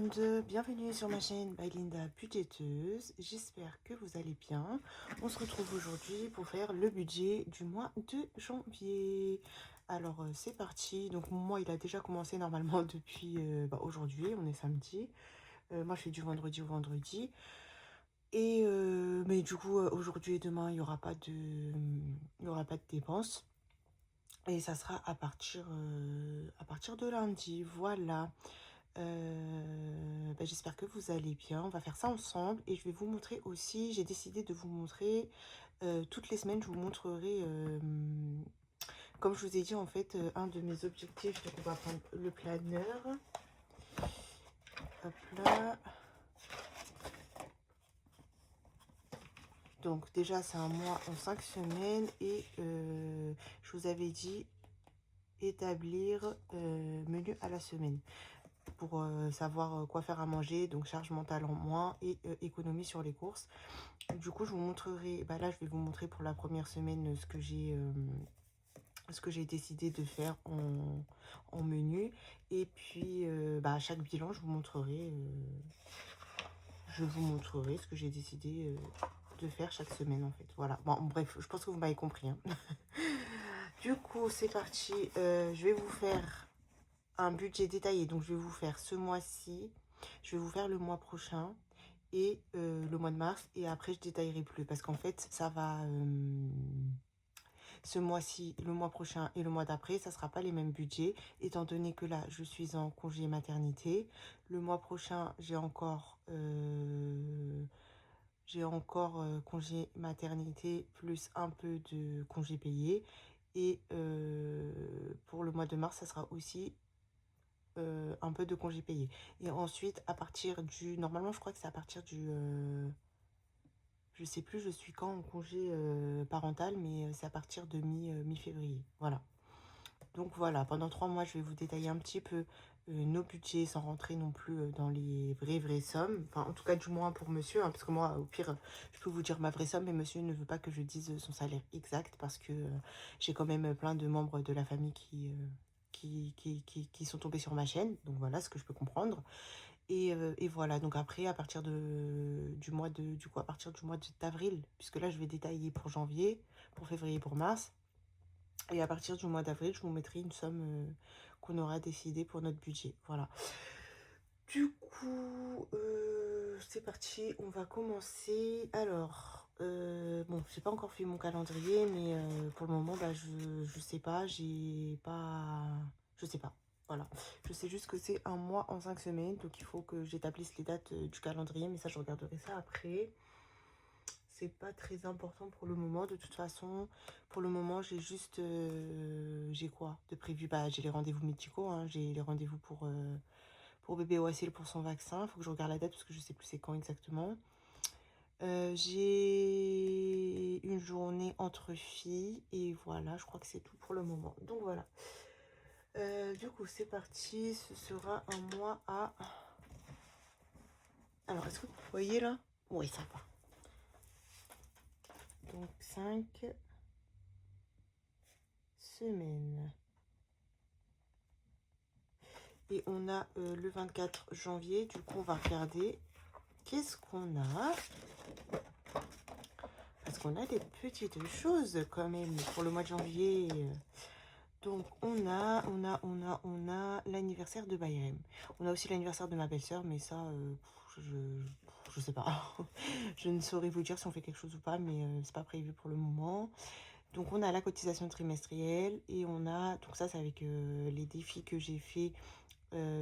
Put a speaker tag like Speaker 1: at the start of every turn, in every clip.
Speaker 1: monde, bienvenue sur ma chaîne by Linda Budgéteuse, j'espère que vous allez bien. On se retrouve aujourd'hui pour faire le budget du mois de janvier. Alors c'est parti, donc mon mois il a déjà commencé normalement depuis aujourd'hui, on est samedi. Moi je fais du vendredi au vendredi. Et mais du coup aujourd'hui et demain il n'y aura pas de dépenses. Et ça sera à partir de lundi, voilà. J'espère que vous allez bien. On va faire ça ensemble et je vais vous montrer aussi, j'ai décidé de vous montrer toutes les semaines, je vous montrerai, comme je vous ai dit en fait, un de mes objectifs. Donc on va prendre le planeur, hop là. Donc déjà c'est un mois en 5 semaines et je vous avais dit établir menu à la semaine pour savoir quoi faire à manger, donc charge mentale en moins et économie sur les courses. Du coup je vous montrerai, là je vais vous montrer pour la première semaine ce que j'ai décidé de faire en menu, et puis à chaque bilan je vous montrerai ce que j'ai décidé de faire chaque semaine en fait. Voilà, bon bref, je pense que vous m'avez compris hein. Du coup c'est parti, je vais vous faire un budget détaillé. Donc je vais vous faire ce mois-ci, je vais vous faire le mois prochain et le mois de mars, et après je détaillerai plus parce qu'en fait ça va ce mois-ci, le mois prochain et le mois d'après, ça sera pas les mêmes budgets étant donné que là je suis en congé maternité. Le mois prochain j'ai encore congé maternité plus un peu de congé payé, et pour le mois de mars ça sera aussi un peu de congé payé. Et ensuite à partir du, normalement je crois que c'est à partir du je sais plus je suis quand en congé parental, mais c'est à partir de mi-février. Voilà, donc voilà, pendant 3 mois je vais vous détailler un petit peu nos budgets sans rentrer non plus dans les vraies sommes, enfin en tout cas du moins pour monsieur hein, parce que moi au pire je peux vous dire ma vraie somme, mais monsieur ne veut pas que je dise son salaire exact parce que j'ai quand même plein de membres de la famille qui sont tombés sur ma chaîne, donc voilà ce que je peux comprendre. Et voilà, donc après à partir à partir du mois d'avril, puisque là je vais détailler pour janvier, pour février, pour mars, et à partir du mois d'avril je vous mettrai une somme qu'on aura décidé pour notre budget. Voilà, du coup c'est parti, on va commencer. Alors bon, j'ai pas encore fait mon calendrier, mais pour le moment je sais pas, je sais pas. Voilà, je sais juste que c'est un mois en 5 semaines, donc il faut que j'établisse les dates du calendrier, mais ça je regarderai ça après. C'est pas très important pour le moment, de toute façon. Pour le moment j'ai juste j'ai quoi de prévu? J'ai les rendez-vous médicaux hein. J'ai les rendez-vous pour bébé Oasil pour son vaccin. Il faut que je regarde la date parce que je sais plus c'est quand exactement. J'ai une journée entre filles et voilà, je crois que c'est tout pour le moment. Donc voilà, du coup c'est parti. Ce sera un mois à, alors est-ce que vous voyez là? Oui, ça va. Donc 5 semaines. Et on a le 24 janvier. Du coup on va regarder qu'est-ce qu'on a, parce qu'on a des petites choses quand même pour le mois de janvier. Donc on a l'anniversaire de Bayrem. On a aussi l'anniversaire de ma belle-sœur, mais ça je sais pas. Je ne saurais vous dire si on fait quelque chose ou pas, mais c'est pas prévu pour le moment. Donc on a la cotisation trimestrielle, et on a, donc ça c'est avec les défis que j'ai fait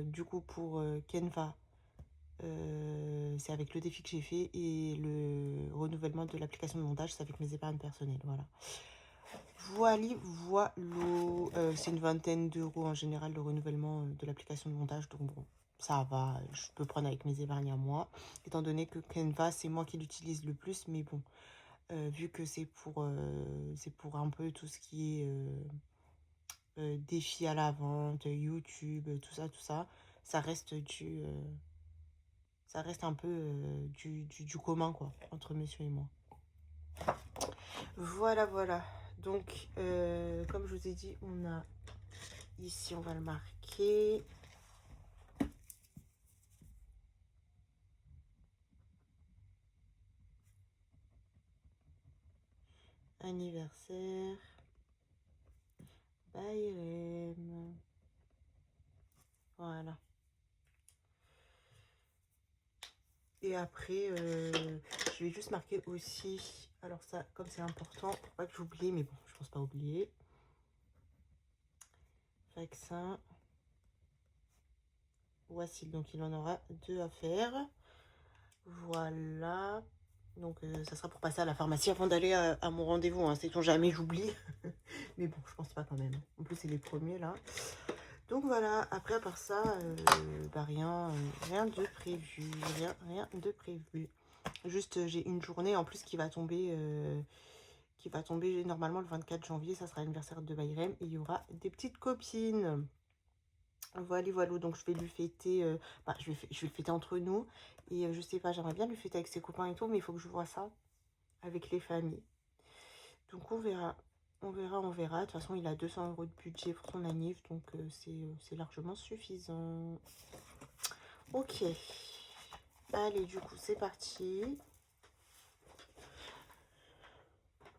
Speaker 1: du coup pour Canva. C'est avec le défi que j'ai fait, et le renouvellement de l'application de montage c'est avec mes épargnes personnelles. Voilà. Voilà, c'est une vingtaine d'euros en général le renouvellement de l'application de montage, donc bon, ça va, je peux prendre avec mes épargnes à moi, étant donné que Canva c'est moi qui l'utilise le plus, mais bon, vu que c'est pour un peu tout ce qui est défi à la vente, YouTube, tout ça, ça reste ça reste un peu du commun quoi, entre monsieur et moi. Voilà, voilà. Donc, comme je vous ai dit, on a ici, on va le marquer. anniversaire, Bayrem. Voilà. Et après, je vais juste marquer aussi, alors ça, comme c'est important, pour pas que j'oublie, mais bon, je pense pas oublier. Vaccin. Voici, donc il en aura 2 à faire. Voilà. Donc ça sera pour passer à la pharmacie avant d'aller à mon rendez-vous. Hein. Sait-on jamais, j'oublie. Mais bon, je pense pas quand même. En plus, c'est les premiers là. Donc voilà, après à part ça, bah rien de prévu. Rien de prévu. Juste, j'ai une journée en plus qui va tomber normalement le 24 janvier. Ça sera l'anniversaire de Bayrem. Et il y aura des petites copines. Voilà, voilà, donc je vais lui fêter, je vais le fêter entre nous. Et je sais pas, j'aimerais bien lui fêter avec ses copains et tout, mais il faut que je vois ça avec les familles. Donc on verra, on verra, on verra. De toute façon, il a 200 € de budget pour son anniv, donc c'est largement suffisant. Ok, allez, du coup, c'est parti.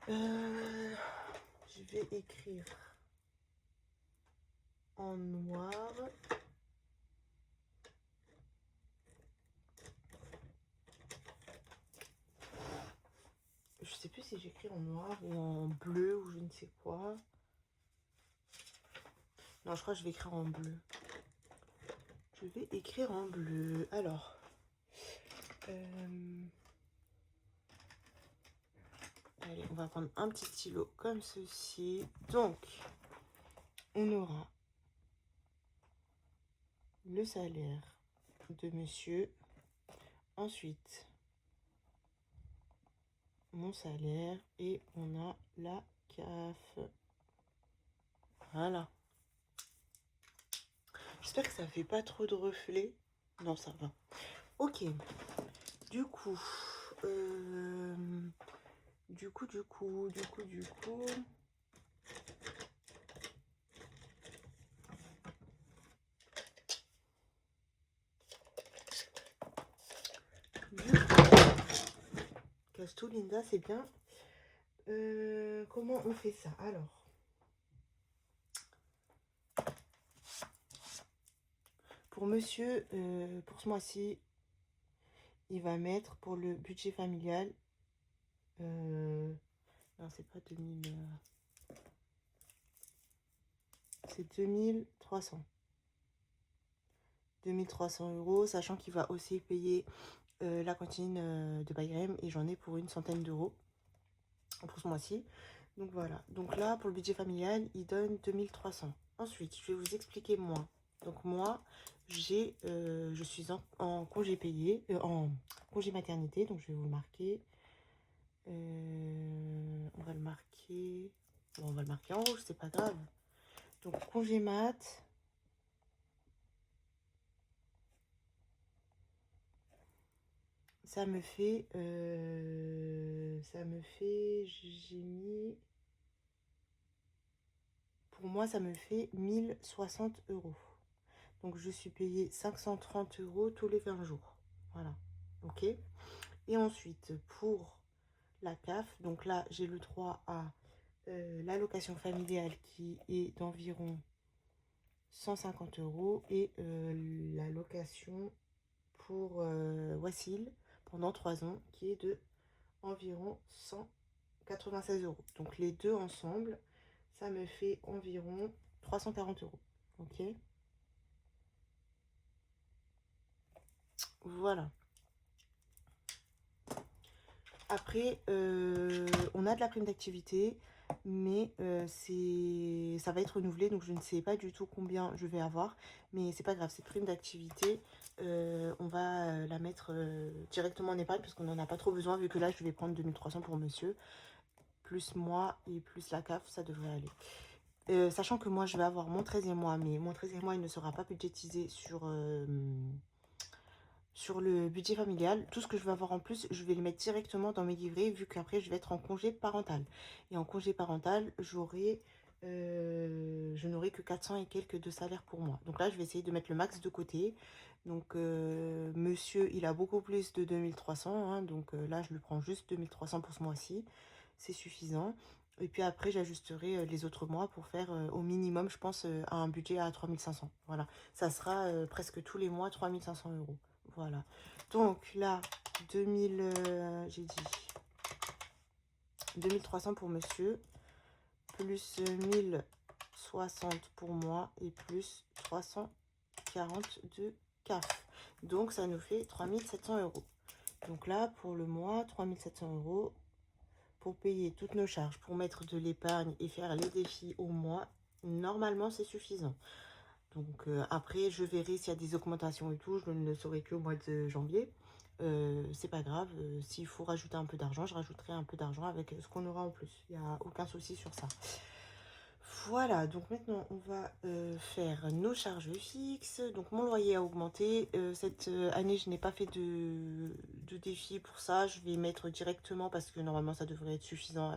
Speaker 1: Je vais écrire en noir. Je sais plus si j'écris en noir ou en bleu ou je ne sais quoi. Non, je crois que je vais écrire en bleu. Je vais écrire en bleu. Alors. Allez, on va prendre un petit stylo comme ceci. Donc, on aura le salaire de monsieur. Ensuite, mon salaire. Et on a la CAF. Voilà. J'espère que ça fait pas trop de reflets. Non, ça va. Ok. Du coup, du coup. Casse tout, Linda, c'est bien. Comment on fait ça? Alors, pour monsieur, pour ce mois-ci, il va mettre pour le budget familial. Non, c'est pas 2000. C'est 2300. 2300 €, sachant qu'il va aussi payer la cantine de Bayrem et j'en ai pour une centaine d'euros pour ce mois-ci. Donc voilà. Donc là, pour le budget familial, il donne 2300. Ensuite, je vais vous expliquer moi. Donc moi, je suis en congé payé, en congé maternité. Donc je vais vous le marquer. On va le marquer. Bon, on va le marquer en rouge, c'est pas grave. Donc congé mat. Ça me fait, j'ai mis, pour moi, ça me fait 1060 €. Donc, je suis payée 530 € tous les 20 jours. Voilà, ok. Et ensuite, pour la CAF, donc là, j'ai le droit à l'allocation familiale qui est d'environ 150 € et l'allocation pour Wassil pendant 3 ans qui est de environ 196 €. Donc les deux ensemble, ça me fait environ 340 €. Ok. Voilà. Après, on a de la prime d'activité, mais ça va être renouvelé, donc je ne sais pas du tout combien je vais avoir. Mais c'est pas grave, cette prime d'activité, on va la mettre directement en épargne, parce qu'on n'en a pas trop besoin, vu que là, je vais prendre 2300 pour monsieur, plus moi et plus la CAF, ça devrait aller. Sachant que moi, je vais avoir mon 13e mois, mais mon 13e mois, il ne sera pas budgétisé sur le budget familial. Tout ce que je vais avoir en plus, je vais le mettre directement dans mes livrets, vu qu'après, je vais être en congé parental. Et en congé parental, je n'aurai que 400 et quelques de salaire pour moi. Donc là, je vais essayer de mettre le max de côté. Donc, monsieur, il a beaucoup plus de 2300. Hein, donc là, je lui prends juste 2300 pour ce mois-ci. c'est suffisant. Et puis après, j'ajusterai les autres mois pour faire au minimum, je pense, un budget à 3500. Voilà, ça sera presque tous les mois 3500 euros. Voilà, donc là, 2000, j'ai dit 2300 pour monsieur, plus 1060 pour moi et plus 340 de CAF. Donc, ça nous fait 3700 euros. Donc là, pour le mois, 3700 euros pour payer toutes nos charges, pour mettre de l'épargne et faire les défis au mois. Normalement, c'est suffisant. Donc après, je verrai s'il y a des augmentations et tout. Je ne le saurai qu'au mois de janvier. C'est pas grave. S'il faut rajouter un peu d'argent, je rajouterai un peu d'argent avec ce qu'on aura en plus. Il n'y a aucun souci sur ça. Voilà, donc maintenant on va faire nos charges fixes. Donc mon loyer a augmenté. Cette année, je n'ai pas fait de défi pour ça. Je vais mettre directement parce que normalement ça devrait être suffisant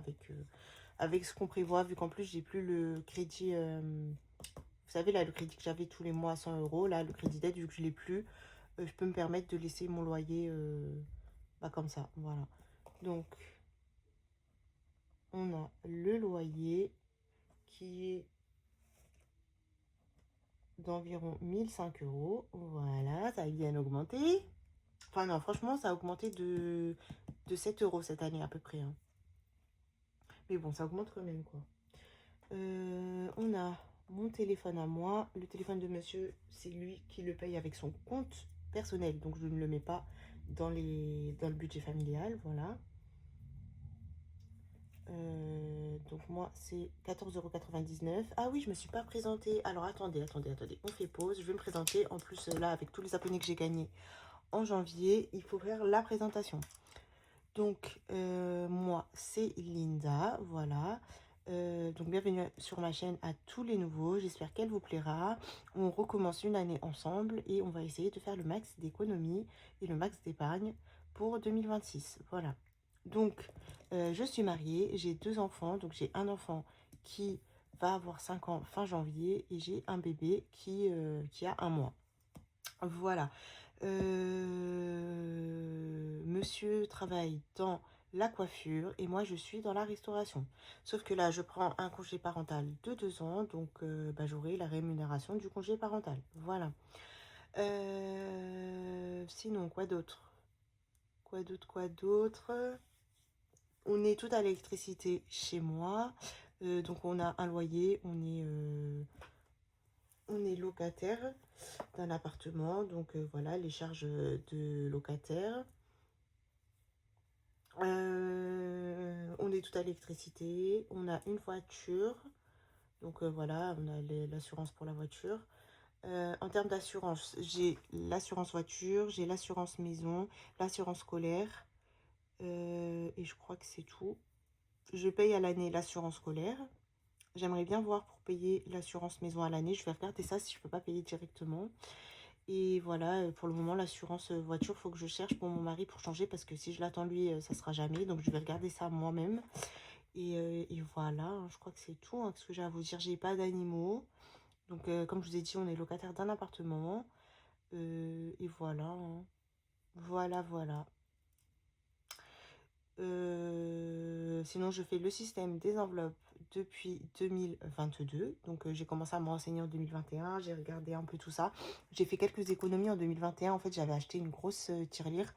Speaker 1: avec ce qu'on prévoit. Vu qu'en plus, j'ai plus le crédit. Vous savez, là, le crédit que j'avais tous les mois à 100 euros. Là, le crédit d'aide, vu que je ne l'ai plus, je peux me permettre de laisser mon loyer comme ça. Voilà. Donc, on a le loyer qui est d'environ 1005 euros. Voilà, ça a bien augmenté. Enfin non, franchement, ça a augmenté de 7 euros cette année à peu près. Hein. Mais bon, ça augmente quand même, quoi. On a mon téléphone à moi. Le téléphone de monsieur, c'est lui qui le paye avec son compte personnel. Donc, je ne le mets pas dans le budget familial. Voilà. Donc moi c'est 14,99 €. Ah oui, je me suis pas présentée. Alors attendez. On fait pause. Je vais me présenter. En plus là, avec tous les abonnés que j'ai gagnés en janvier, il faut faire la présentation. Donc moi c'est Linda. Voilà. Donc bienvenue sur ma chaîne à tous les nouveaux. J'espère qu'elle vous plaira. On recommence une année ensemble et on va essayer de faire le max d'économie et le max d'épargne pour 2026. Voilà. Donc, je suis mariée, j'ai 2 enfants. Donc, j'ai un enfant qui va avoir 5 ans fin janvier et j'ai un bébé qui a 1 mois. Voilà. Monsieur travaille dans la coiffure et moi, je suis dans la restauration. Sauf que là, je prends un congé parental de 2 ans. Donc, j'aurai la rémunération du congé parental. Voilà. Sinon, quoi d'autre? Quoi d'autre? On est tout à l'électricité chez moi. Donc on a un loyer, on est locataire d'un appartement. Donc voilà, les charges de locataire. On est tout à l'électricité. On a une voiture. Donc voilà, on a l'assurance pour la voiture. En termes d'assurance, j'ai l'assurance voiture, j'ai l'assurance maison, l'assurance scolaire. Et je crois que c'est tout. Je paye à l'année l'assurance scolaire. J'aimerais bien voir pour payer l'assurance maison à l'année. Je vais regarder ça si je peux pas payer directement. Et voilà, pour le moment, l'assurance voiture, il faut que je cherche pour mon mari pour changer. Parce que si je l'attends lui, ça sera jamais. Donc, je vais regarder ça moi-même. Et voilà, hein, je crois que c'est tout. Hein, ce que j'ai à vous dire, j'ai pas d'animaux. Donc, comme je vous ai dit, on est locataire d'un appartement. Et voilà. Hein. Voilà. Sinon, je fais le système des enveloppes depuis 2022. Donc, j'ai commencé à me renseigner en 2021. J'ai regardé un peu tout ça. J'ai fait quelques économies en 2021. En fait, j'avais acheté une grosse tirelire.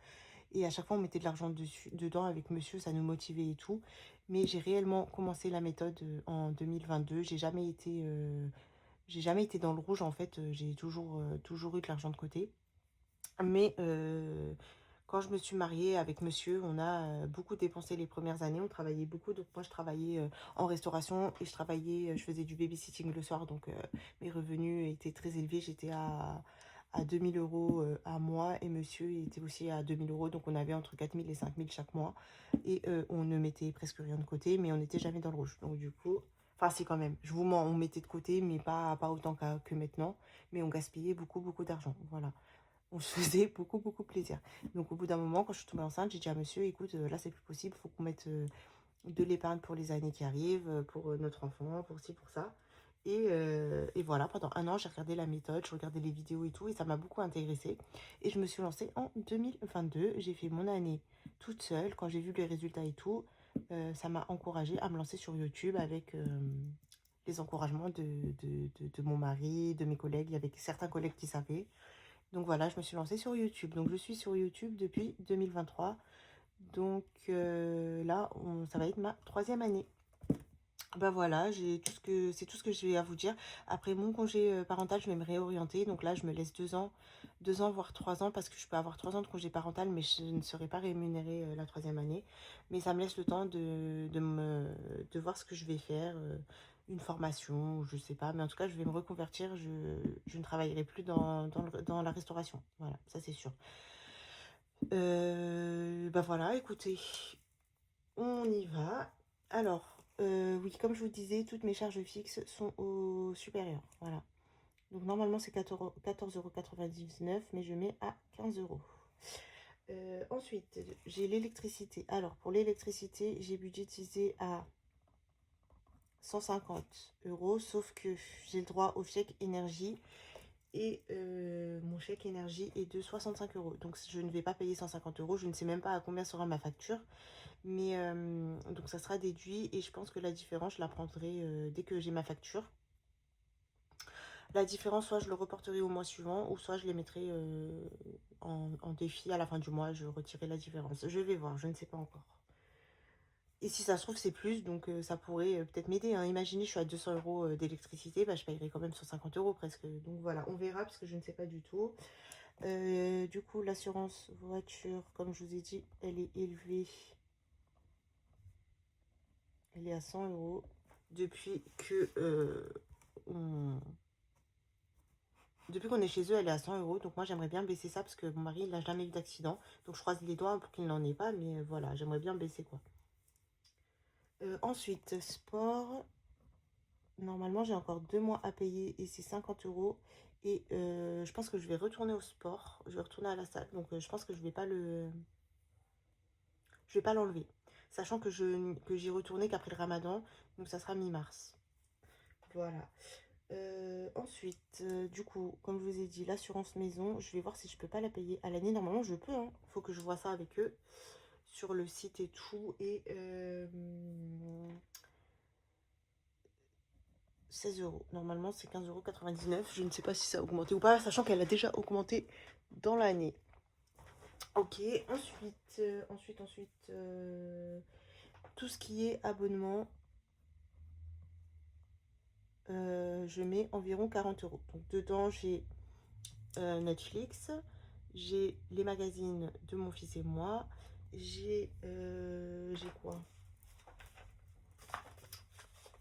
Speaker 1: Et à chaque fois, on mettait de l'argent dedans avec monsieur. Ça nous motivait et tout. Mais j'ai réellement commencé la méthode en 2022. J'ai jamais été dans le rouge, en fait. J'ai toujours eu de l'argent de côté. Mais quand je me suis mariée avec monsieur, on a beaucoup dépensé les premières années. On travaillait beaucoup. Donc moi, je travaillais en restauration et je faisais du babysitting le soir. Donc mes revenus étaient très élevés. J'étais à 2000 euros à mois et monsieur il était aussi à 2000 euros. Donc on avait entre 4000 et 5000 chaque mois. Et on ne mettait presque rien de côté, mais on n'était jamais dans le rouge. Donc du coup, enfin si quand même, je vous mens, on mettait de côté, mais pas autant que maintenant. Mais on gaspillait beaucoup d'argent. Voilà, on se faisait beaucoup plaisir. Donc au bout d'un moment, quand je suis tombée enceinte, j'ai dit à monsieur, écoute, là c'est plus possible, faut qu'on mette de l'épargne pour les années qui arrivent, pour notre enfant, pour ci, pour ça. Et voilà, pendant 1 an, j'ai regardé la méthode, je regardais les vidéos et tout, et ça m'a beaucoup intéressée. Et je me suis lancée en 2022. J'ai fait mon année toute seule. Quand j'ai vu les résultats et tout, ça m'a encouragée à me lancer sur YouTube avec les encouragements de mon mari, de mes collègues. Il y avait certains collègues qui savaient. Donc voilà, je me suis lancée sur YouTube. Donc je suis sur YouTube depuis 2023. Donc là, ça va être ma 3e année. Ben voilà, c'est tout ce que j'ai à vous dire. Après mon congé parental, je vais me réorienter. Donc là, je me laisse 2 ans, voire 3 ans, parce que je peux avoir 3 ans de congé parental, mais je ne serai pas rémunérée la 3e année. Mais ça me laisse le temps de voir ce que je vais faire, une formation, je sais pas. Mais en tout cas, je vais me reconvertir. Je ne travaillerai plus dans la restauration. Voilà, ça c'est sûr. Ben voilà, écoutez, on y va. Alors, oui, comme je vous disais, toutes mes charges fixes sont au supérieur. Voilà. Donc, normalement, c'est 14,99 €, mais je mets à 15 euros. Ensuite, j'ai l'électricité. Alors, pour l'électricité, j'ai budgétisé à 150 euros, sauf que j'ai le droit au chèque énergie. Et mon chèque énergie est de 65 euros. Donc, je ne vais pas payer 150 euros. Je ne sais même pas à combien sera ma facture. Mais donc ça sera déduit et je pense que la différence, je la prendrai dès que j'ai ma facture. La différence, soit je le reporterai au mois suivant, ou soit je les mettrai en défi à la fin du mois. Je retirerai la différence. Je vais voir, je ne sais pas encore. Et si ça se trouve, c'est plus, donc ça pourrait peut-être m'aider, hein. Imaginez, je suis à 200 euros d'électricité, bah, je paierai quand même 150 euros presque. Donc voilà, on verra parce que je ne sais pas du tout. Du coup, l'assurance voiture, comme je vous ai dit, elle est élevée. Elle est à 100 euros depuis que depuis qu'on est chez eux, elle est à 100 euros. Donc moi, j'aimerais bien baisser ça parce que mon mari, il n'a jamais eu d'accident. Donc je croise les doigts pour qu'il n'en ait pas. Mais voilà, j'aimerais bien baisser quoi. Ensuite, sport. Normalement, j'ai encore 2 mois à payer et c'est 50 euros. Et je pense que je vais retourner au sport. Je vais retourner à la salle. Donc je pense que je vais pas l'enlever. Sachant que j'y retournais qu'après le ramadan. Donc ça sera mi-mars. Voilà. Ensuite, du coup, comme je vous ai dit, l'assurance maison, je vais voir si je peux pas la payer à l'année. Normalement, je peux, hein. Faut que je vois ça avec eux sur le site et tout. Et 16 euros. Normalement, c'est 15,99 €. Je ne sais pas si ça a augmenté ou pas, sachant qu'elle a déjà augmenté dans l'année. Ok, ensuite, tout ce qui est abonnement, je mets environ 40 euros. Donc, dedans, j'ai Netflix, j'ai les magazines de mon fils et moi, j'ai quoi?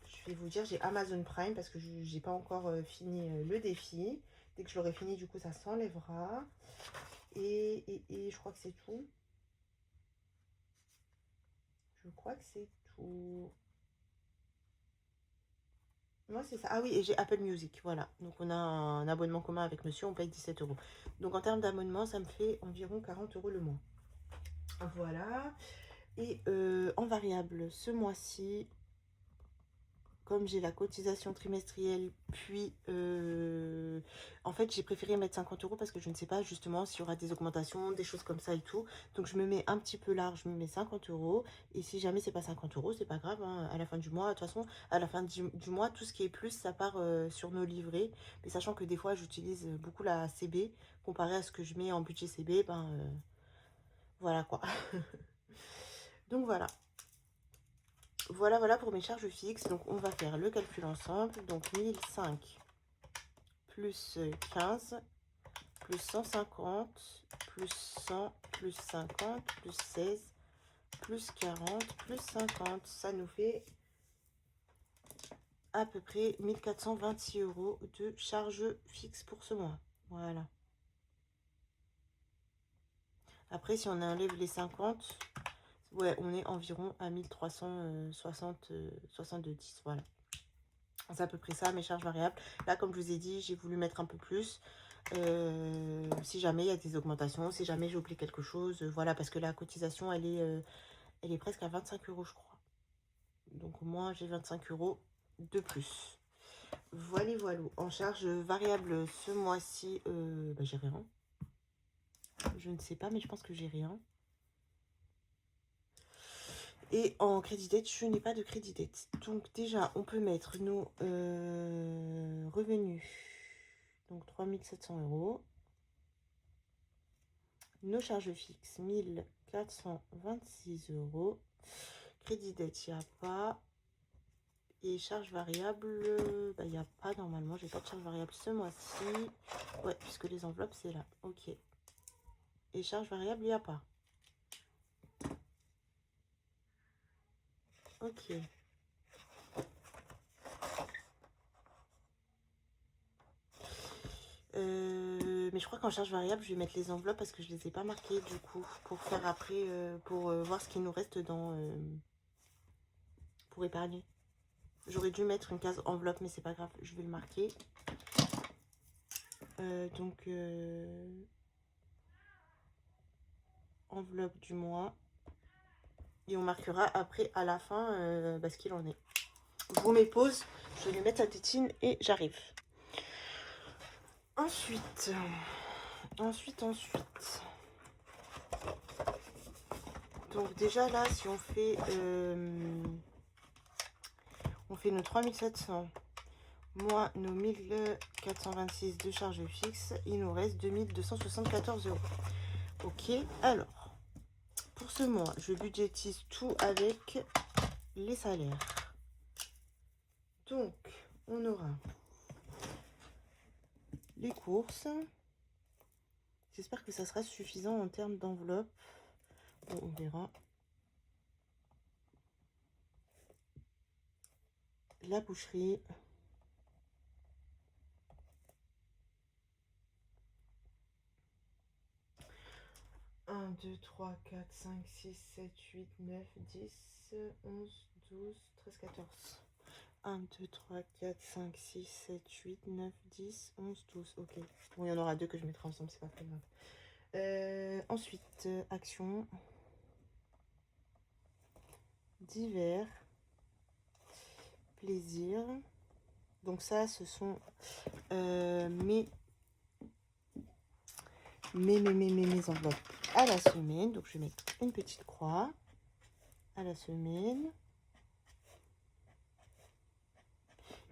Speaker 1: Je vais vous dire, j'ai Amazon Prime parce que je n'ai pas encore fini le défi. Dès que je l'aurai fini, du coup, ça s'enlèvera. Et je crois que c'est tout. Je crois que c'est tout. Moi, c'est ça. Ah oui, et j'ai Apple Music, voilà. Donc, on a un abonnement commun avec monsieur, on paye 17 euros. Donc, en termes d'abonnement, ça me fait environ 40 euros le mois. Voilà. Et en variable, ce mois-ci, comme j'ai la cotisation trimestrielle, puis en fait j'ai préféré mettre 50 euros parce que je ne sais pas justement s'il y aura des augmentations, des choses comme ça et tout. Donc je me mets un petit peu large, je me mets 50 euros. Et si jamais c'est pas 50 euros, c'est pas grave, hein. À la fin du mois, de toute façon, à la fin du mois, tout ce qui est plus, ça part sur nos livrets. Mais sachant que des fois j'utilise beaucoup la CB, comparé à ce que je mets en budget CB, ben voilà quoi. Donc voilà. Voilà pour mes charges fixes. Donc, on va faire le calcul ensemble. Donc, 1005 plus 15 plus 150 plus 100 plus 50 plus 16 plus 40 plus 50. Ça nous fait à peu près 1426 euros de charges fixes pour ce mois. Voilà. Après, si on enlève les 50, ouais, on est environ à 1370. Voilà. C'est à peu près ça, mes charges variables. Là, comme je vous ai dit, j'ai voulu mettre un peu plus. Si jamais il y a des augmentations, si jamais j'ai oublié quelque chose. Voilà, parce que la cotisation, elle est presque à 25 euros, je crois. Donc, au moins, j'ai 25 euros de plus. Voilà. En charge variable, ce mois-ci, bah, j'ai rien. Je ne sais pas, mais je pense que j'ai rien. Et en crédit dette, je n'ai pas de crédit dette. Donc déjà, on peut mettre nos revenus. Donc 3700 euros. Nos charges fixes, 1426 euros. Crédit dette, il n'y a pas. Et charges variables, il n'y a pas normalement. J'ai pas de charges variables ce mois-ci. Ouais, puisque les enveloppes, c'est là. Ok. Et charges variables, il n'y a pas. Ok. Mais je crois qu'en charge variable, je vais mettre les enveloppes parce que je les ai pas marquées du coup. Pour faire après, pour voir ce qui nous reste dans... pour épargner. J'aurais dû mettre une case enveloppe, mais c'est pas grave. Je vais le marquer. Donc, enveloppe du mois. Et on marquera après, à la fin, ce qu'il en est. Je vous mets pause. Je vais mettre la tétine et j'arrive. Ensuite. Donc déjà là, si on fait nos 3700 moins nos 1426 de charges fixes, il nous reste 2274 euros. Ok, alors, pour ce mois, je budgétise tout avec les salaires. Donc, on aura les courses. J'espère que ça sera suffisant en termes d'enveloppe. Bon, on verra. La boucherie. Un, 2, 3, 4, 5, 6, 7, 8, 9, 10, 11, 12, 13, 14. 1, 2, 3, 4, 5, 6, 7, 8, 9, 10, 11, 12. Ok. Bon, il y en aura deux que je mettrai ensemble, c'est pas très grave. Ensuite, action. Divers. Plaisir. Donc ça, ce sont mes enveloppes à la semaine. Donc je vais mettre une petite croix à la semaine.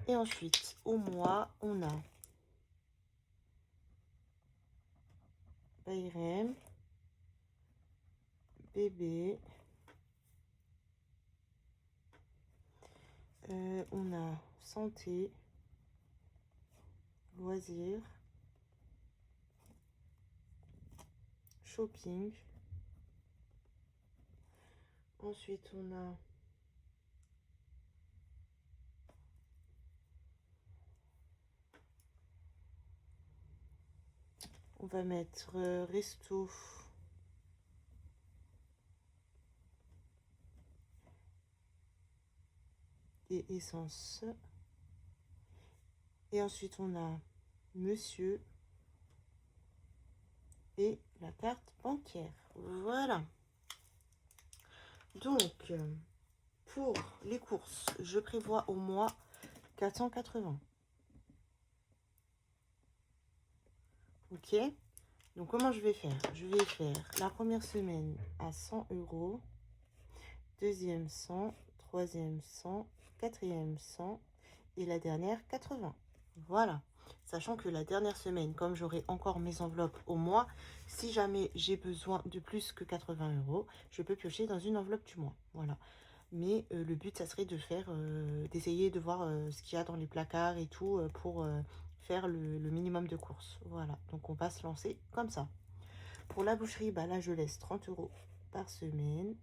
Speaker 1: Et ensuite, au mois, on a Bayrem, bébé, on a santé, loisirs, shopping. Ensuite, on va mettre resto et essence. Et ensuite, on a monsieur et la carte bancaire. Voilà. Donc, pour les courses, je prévois au mois 480. Ok. Donc, comment je vais faire? Je vais faire la première semaine à 100 euros. Deuxième 100. Troisième 100. Quatrième 100. Et la dernière 80. Voilà. Sachant que la dernière semaine, comme j'aurai encore mes enveloppes au mois, si jamais j'ai besoin de plus que 80 euros, je peux piocher dans une enveloppe du mois. Voilà. Mais le but, ça serait de faire, d'essayer de voir ce qu'il y a dans les placards et tout pour faire le minimum de courses. Voilà, donc on va se lancer comme ça. Pour la boucherie, bah là, je laisse 30 euros par semaine.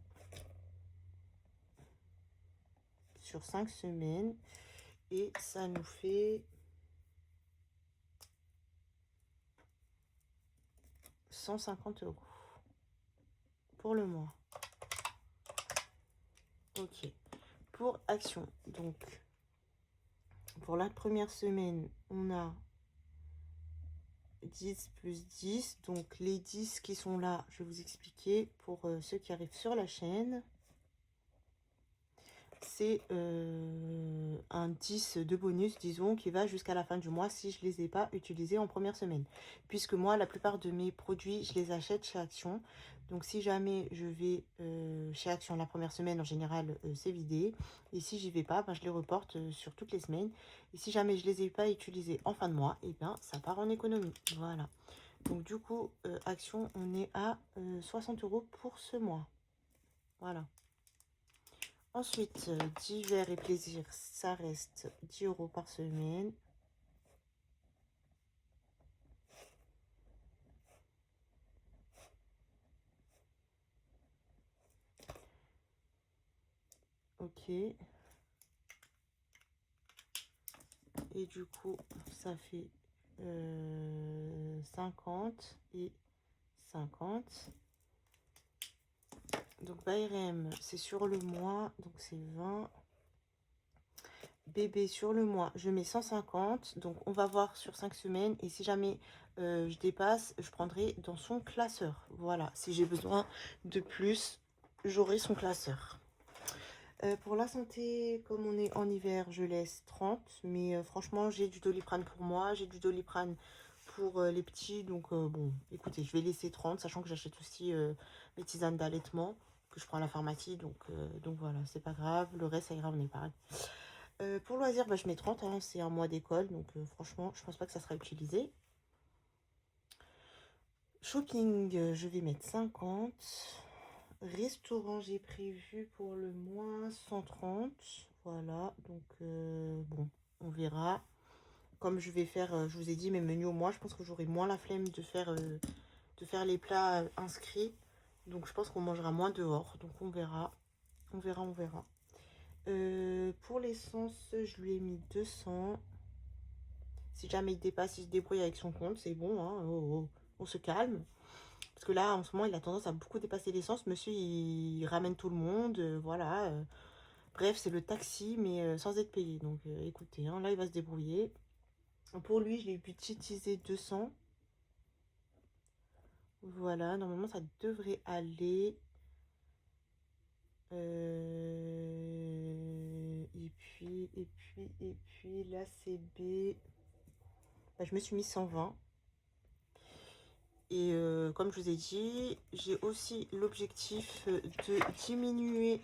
Speaker 1: Sur 5 semaines. Et ça nous fait 150 euros pour le mois. Ok. Pour action, donc, pour la première semaine, on a 10 plus 10. Donc, les 10 qui sont là, je vais vous expliquer pour ceux qui arrivent sur la chaîne. c'est un 10 de bonus, disons, qui va jusqu'à la fin du mois si je ne les ai pas utilisés en première semaine. Puisque moi, la plupart de mes produits, je les achète chez Action. Donc, si jamais je vais chez Action la première semaine, en général, c'est vidé. Et si j'y vais pas, ben, je les reporte sur toutes les semaines. Et si jamais je les ai pas utilisés en fin de mois, et bien, ça part en économie. Voilà. Donc, du coup, Action, on est à 60 € pour ce mois. Voilà. Ensuite, divers et plaisirs, ça reste 10 € par semaine. Ok. Et du coup, ça fait 50 et 50. Donc, BRM, c'est sur le mois, donc c'est 20. Bébé, sur le mois, je mets 150. Donc, on va voir sur 5 semaines. Et si jamais je dépasse, je prendrai dans son classeur. Voilà, si j'ai besoin de plus, j'aurai son classeur. Pour la santé, comme on est en hiver, je laisse 30. Mais franchement, j'ai du Doliprane pour moi. J'ai du Doliprane pour les petits. Donc, bon, écoutez, je vais laisser 30. Sachant que j'achète aussi mes tisanes d'allaitement que je prends à la pharmacie. Donc voilà, c'est pas grave. Le reste, ça ira en épargne. Pour loisir, bah, je mets 30. Hein, c'est un mois d'école. Donc, franchement, je pense pas que ça sera utilisé. Shopping, je vais mettre 50. Restaurant, j'ai prévu pour le mois 130. Voilà, donc bon, on verra. Comme je vais faire, je vous ai dit, mes menus au mois, je pense que j'aurai moins la flemme de faire les plats inscrits. Donc je pense qu'on mangera moins dehors. Donc on verra. On verra, on verra. Pour l'essence, je lui ai mis 200. Si jamais il dépasse, il se débrouille avec son compte, c'est bon, hein, on se calme. Parce que là, en ce moment, il a tendance à beaucoup dépasser l'essence. Monsieur, il ramène tout le monde, voilà. Bref, c'est le taxi, mais sans être payé. Donc, écoutez, hein, là, il va se débrouiller. Pour lui, je l'ai budgétisé 200. Voilà, normalement, ça devrait aller. Et puis, la CB, bah, je me suis mis 120. Et comme je vous ai dit, j'ai aussi l'objectif de diminuer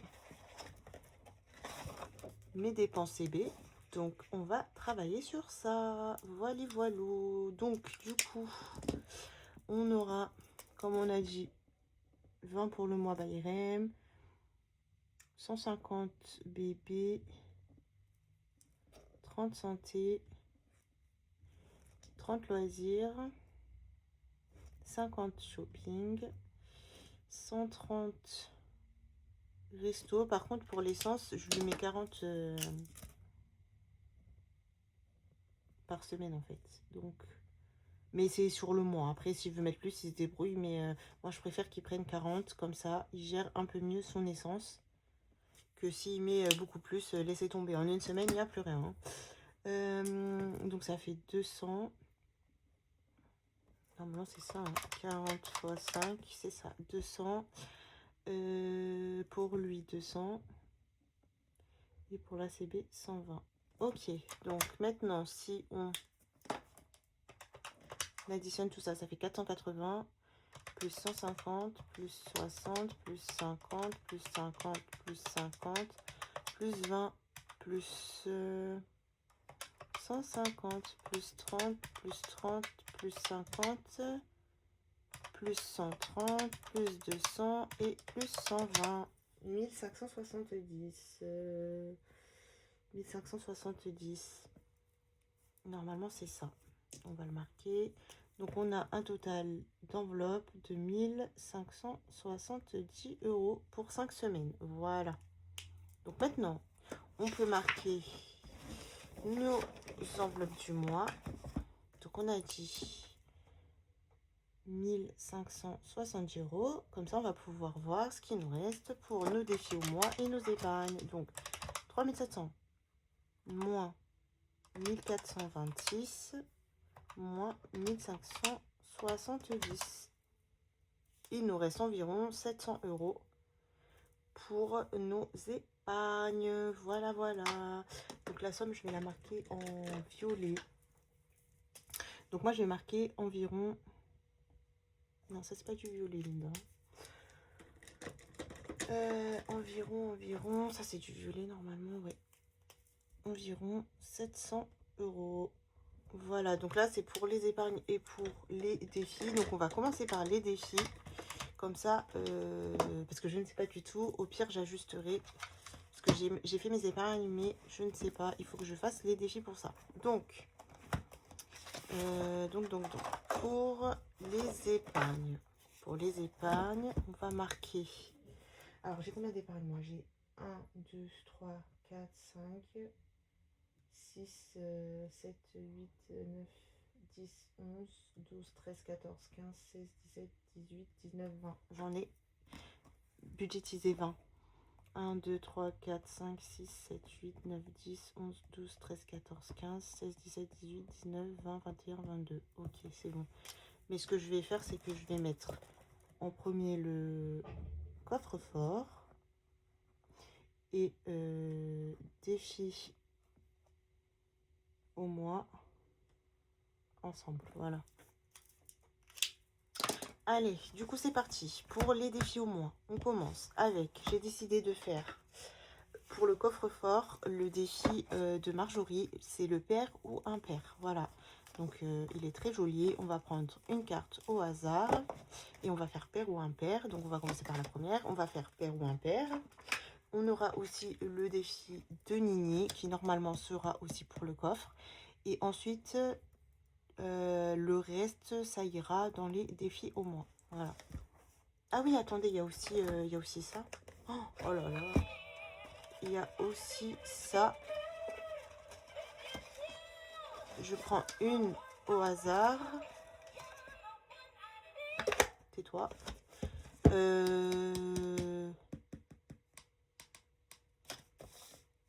Speaker 1: mes dépenses CB. Donc, on va travailler sur ça. Voilà, voilà. Donc, du coup, on aura, comme on a dit, 20 pour le mois BAYREM, 150 bébé, 30 santé, 30 loisirs, 50 shopping, 130 resto. Par contre, pour l'essence, je lui mets 40 par semaine en fait. Donc, mais c'est sur le mois. Après, s'il veut mettre plus, il se débrouille. Mais moi, je préfère qu'il prenne 40. Comme ça, il gère un peu mieux son essence. Que s'il met beaucoup plus, laissez tomber. En une semaine, il n'y a plus rien. Donc, ça fait 200. Normalement, c'est ça. Hein. 40 fois 5, c'est ça. 200. Pour lui, 200. Et pour la CB, 120. Ok. Donc, maintenant, si on additionne tout ça, ça fait 480. Plus 150, plus 60, plus 50, plus 50, plus 50, plus 20, plus 150, plus 30, plus 30, plus 50, plus 130, plus 200 et plus 120. 1570. 1570. Normalement, c'est ça. On va le marquer. Donc, on a un total d'enveloppe de 1570 € pour 5 semaines. Voilà. Donc, maintenant, on peut marquer nos enveloppes du mois. Donc, on a dit 1570 €. Comme ça, on va pouvoir voir ce qui nous reste pour nos défis au mois et nos épargnes. Donc, 3700 moins 1426 moins 1570. Il nous reste environ 700 € pour nos épargnes. Voilà, voilà. Donc la somme, je vais la marquer en violet. Donc moi, je vais marquer environ... Non, ça, c'est pas du violet, Linda. Environ... Ça, c'est du violet, normalement, ouais. Environ 700 €. Voilà, donc là, c'est pour les épargnes et pour les défis. Donc, on va commencer par les défis. Comme ça, parce que je ne sais pas du tout. Au pire, j'ajusterai. Parce que j'ai fait mes épargnes, mais je ne sais pas. Il faut que je fasse les défis pour ça. Donc, pour les épargnes. Pour les épargnes, on va marquer. Alors, j'ai combien d'épargnes, moi? J'ai 1, 2, 3, 4, 5, 6, 7, 8, 9, 10, 11, 12, 13, 14, 15, 16, 17, 18, 19, 20. J'en ai budgétisé 20. 1, 2, 3, 4, 5, 6, 7, 8, 9, 10, 11, 12, 13, 14, 15, 16, 17, 18, 19, 20, 21, 22. Ok, c'est bon. Mais ce que je vais faire, c'est que je vais mettre en premier le coffre-fort et défi au mois ensemble. Voilà. Allez, du coup, c'est parti. Pour les défis au mois, on commence avec... J'ai décidé de faire... Pour le coffre-fort, le défi de Marjorie, c'est le père ou impair. Voilà. Donc, il est très joli. On va prendre une carte au hasard. Et on va faire père ou impair. Donc, on va commencer par la première. On va faire père ou impair. On aura aussi le défi de Nini, qui normalement sera aussi pour le coffre. Et ensuite, le reste, ça ira dans les défis au mois. Voilà. Ah oui, attendez, il y a aussi ça. Oh là là. Il y a aussi ça. Je prends une au hasard. Tais-toi.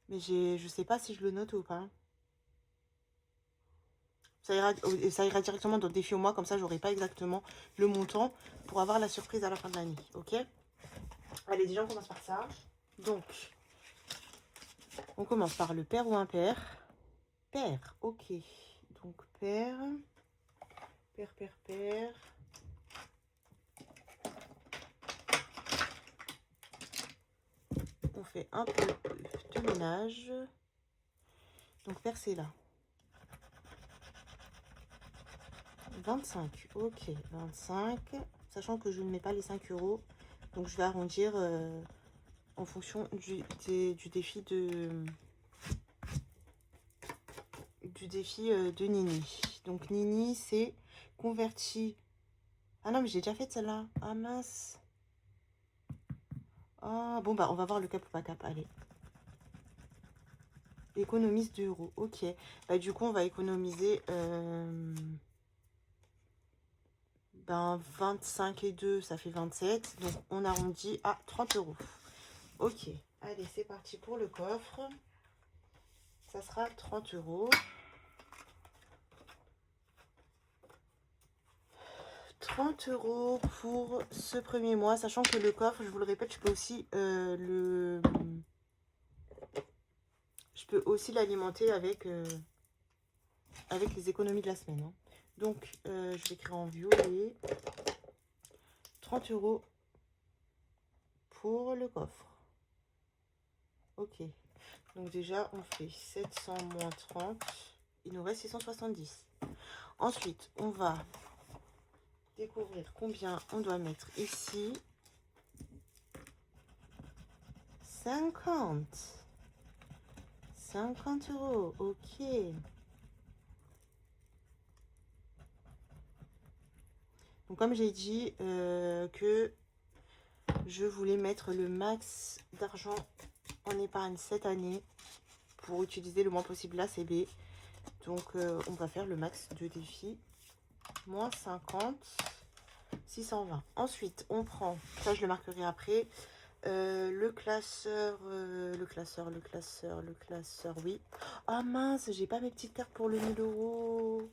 Speaker 1: Mais je sais pas si je le note ou pas. Ça ira directement dans le défi au mois. Comme ça, j'aurai pas exactement le montant pour avoir la surprise à la fin de l'année. Ok? Allez, déjà, on commence par ça. Donc, on commence par le père ou impair. Père, ok. Donc, père. Père. On fait un peu de ménage. Donc, père, c'est là. 25, ok, 25. Sachant que je ne mets pas les 5 €. Donc, je vais arrondir en fonction du défi de... de Nini. Donc, Nini, c'est converti. Ah non, mais j'ai déjà fait celle-là. Ah mince. Ah, bon, bah, on va voir le cap ou pas cap. Allez. Économise 2 €. Ok. Bah, du coup, on va économiser... ben, 25 et 2, ça fait 27. Donc, on arrondit à 30 €. Ok. Allez, c'est parti pour le coffre. Ça sera 30 €. 30 € pour ce premier mois, sachant que le coffre, je vous le répète, je peux aussi l'alimenter avec les économies de la semaine. Hein. Donc, je vais écrire en violet. 30 € pour le coffre. Ok. Donc déjà, on fait 700 moins 30. Il nous reste 670. Ensuite, on va découvrir combien on doit mettre ici. 50. 50 €. Ok. Donc, comme j'ai dit que je voulais mettre le max d'argent en épargne cette année pour utiliser le moins possible la CB. Donc, on va faire le max de défi. Moins 50, 620. Ensuite, on prend, ça je le marquerai après, le classeur, oui. Ah mince, j'ai pas mes petites cartes pour le 1000 €.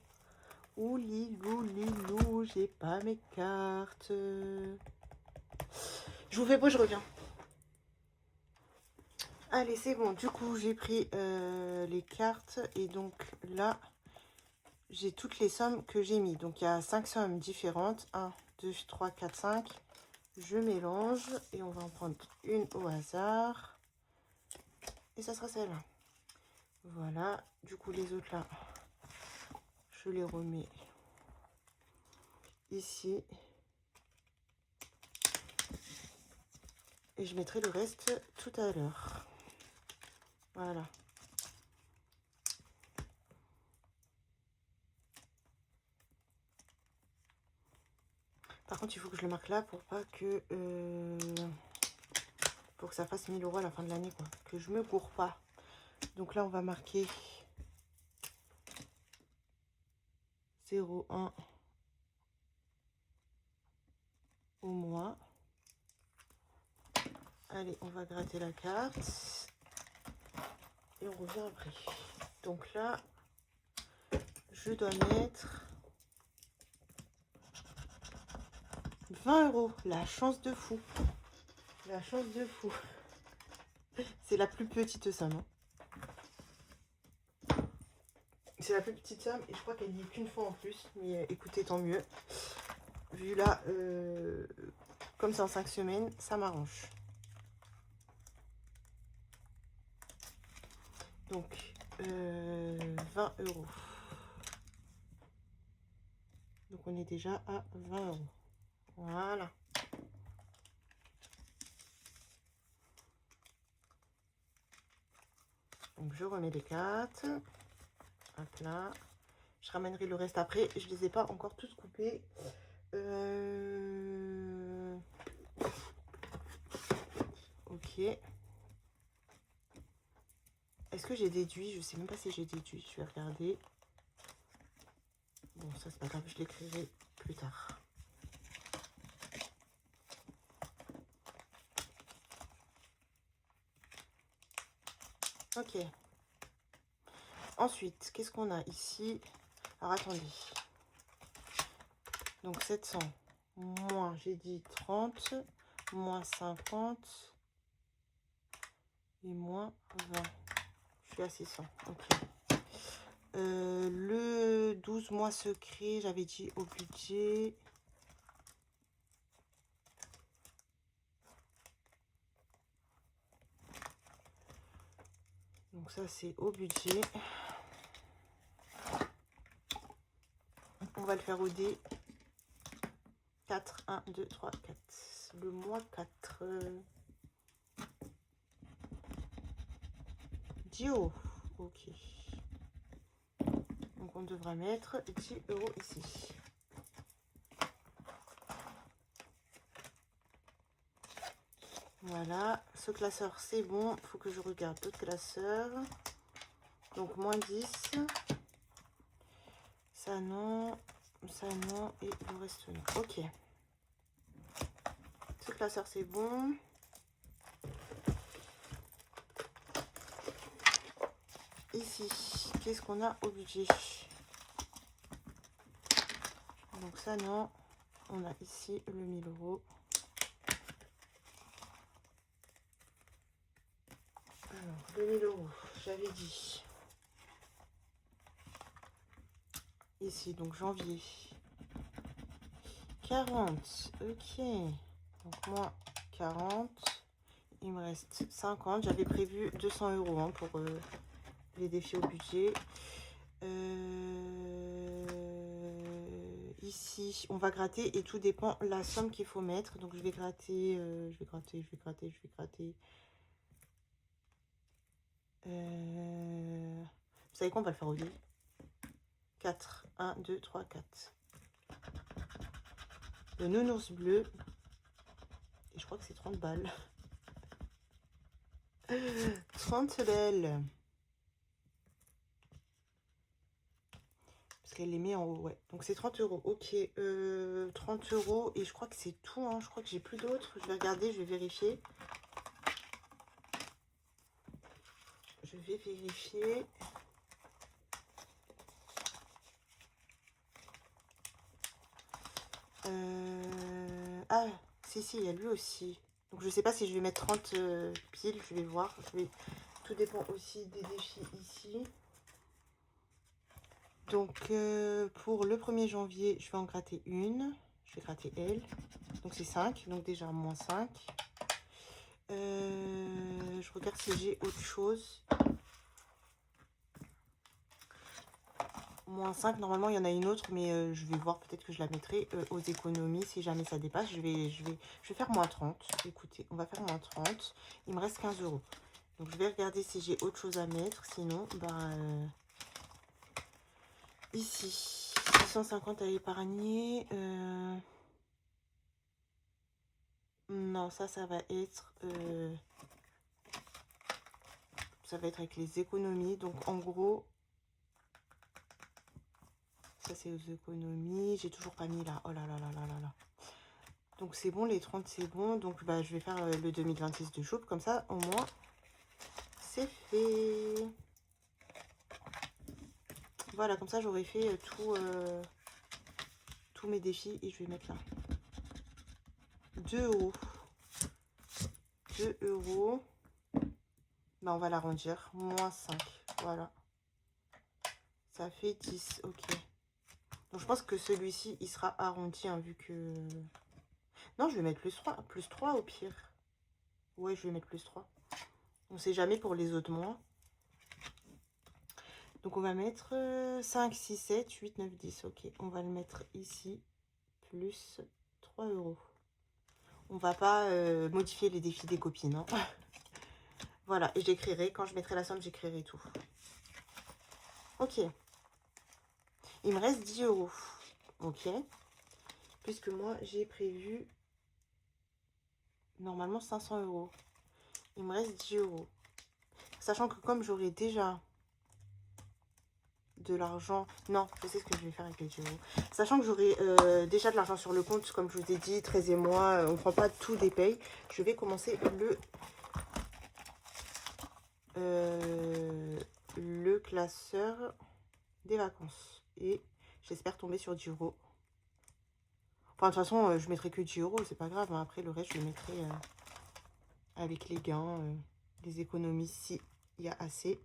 Speaker 1: Oulilou, j'ai pas mes cartes. Je vous fais beau, je reviens. Allez, c'est bon. Du coup, j'ai pris les cartes. Et donc là, j'ai toutes les sommes que j'ai mis. Donc, il y a 5 sommes différentes. 1, 2, 3, 4, 5. Je mélange. Et on va en prendre une au hasard. Et ça sera celle-là. Voilà. Du coup, les autres là, je les remets ici. Et je mettrai le reste tout à l'heure. Voilà. Par contre, il faut que je le marque là pour pas que... pour que ça fasse 1000 € à la fin de l'année, quoi. Que je me gourre pas. Donc là, on va marquer 0,1 au mois. Allez, on va gratter la carte. Et on revient après. Donc là, je dois mettre 20 €. La chance de fou. La chance de fou. C'est la plus petite somme. Hein. C'est la plus petite somme et je crois qu'elle n'y est qu'une fois en plus. Mais écoutez, tant mieux. Vu là, comme c'est en 5 semaines, ça m'arrange. Donc, 20 €. Donc, on est déjà à 20 €. Voilà. Donc, je remets les cartes. Hop là. Je ramènerai le reste après. Je les ai pas encore toutes coupées. Ok. Est-ce que j'ai déduit? Je sais même pas si j'ai déduit. Je vais regarder. Bon, ça c'est pas grave. Je l'écrirai plus tard. Ok. Ensuite, qu'est-ce qu'on a ici? Alors, attendez. Donc, 700 moins, j'ai dit 30, moins 50 et moins 20. Je suis à 600. Ok. Le 12 mois secret, j'avais dit au budget. Donc, ça, c'est au budget. On va le faire au dé. 4, 1, 2, 3, 4. Le mois 4. 10 €. Ok. Donc on devra mettre 10 € ici. Voilà. Ce classeur, c'est bon. Il faut que je regarde d'autres classeurs. Donc moins 10. Ça non. Ça non. Et le reste non. Ok. Ce classeur, c'est bon. Ici, qu'est-ce qu'on a au budget? Donc ça, non. On a ici le 1000 €. Alors, le 1000 €, j'avais dit. Ici, donc janvier. 40. Ok. Donc moi, 40. Il me reste 50. J'avais prévu 200 € hein, pour les défis au budget. Ici, on va gratter et tout dépend la somme qu'il faut mettre. Donc, je vais gratter, je vais gratter. Vous savez quoi, on va le faire au dé. 4. 1, 2, 3, 4. Le nounours bleu. Et je crois que c'est 30 balles. 30 belles. Parce qu'elle les met en haut, ouais. Donc c'est 30 €. Ok, 30 €. Et je crois que c'est tout. Hein. Je crois que j'ai plus d'autres. Je vais regarder, je vais vérifier. Je vais vérifier. Ah, si, il y a lui aussi. Donc je sais pas si je vais mettre 30 piles, je vais voir. Tout dépend aussi des défis ici. Donc pour le 1er janvier, je vais en gratter une. Je vais gratter elle. Donc c'est 5, donc déjà moins 5. Je regarde si j'ai autre chose. Moins 5, normalement il y en a une autre, mais je vais voir, peut-être que je la mettrai aux économies si jamais ça dépasse. Je vais faire moins 30. Écoutez, on va faire moins 30. Il me reste 15 €. Donc je vais regarder si j'ai autre chose à mettre. Sinon, ici, 650 à épargner. Non, ça va être... ça va être avec les économies. Donc en gros... Ça, c'est aux économies. J'ai toujours pas mis là. Oh là là là là là là. Donc, c'est bon. Les 30, c'est bon. Donc, je vais faire le 2026 de Job. Comme ça, au moins, c'est fait. Voilà, comme ça, j'aurai fait tous mes défis. Et je vais mettre là. 2 €. 2 €. On va l'arrondir. Moins 5. Voilà. Ça fait 10. Ok. Donc, je pense que celui-ci, il sera arrondi, hein, vu que... Non, je vais mettre plus 3. Plus 3 au pire. Ouais, je vais mettre plus 3. On sait jamais pour les autres mois. Donc, on va mettre 5, 6, 7, 8, 9, 10. Ok, on va le mettre ici. Plus 3 €. On va pas modifier les défis des copines. Hein. Voilà, et j'écrirai. Quand je mettrai la somme, j'écrirai tout. Ok. Il me reste 10 €. Ok. Puisque moi, j'ai prévu normalement 500 €. Il me reste 10 €. Sachant que comme j'aurai déjà de l'argent... Non, je sais ce que je vais faire avec les 10 €. Sachant que j'aurai déjà de l'argent sur le compte, comme je vous ai dit, 13 et moi, on ne prend pas tout des payes. Je vais commencer le classeur des vacances. Et j'espère tomber sur 10 €. Enfin, de toute façon, je mettrai que 10 €, c'est pas grave. Hein. Après, le reste, je le mettrai avec les gains, les économies, s'il y a assez.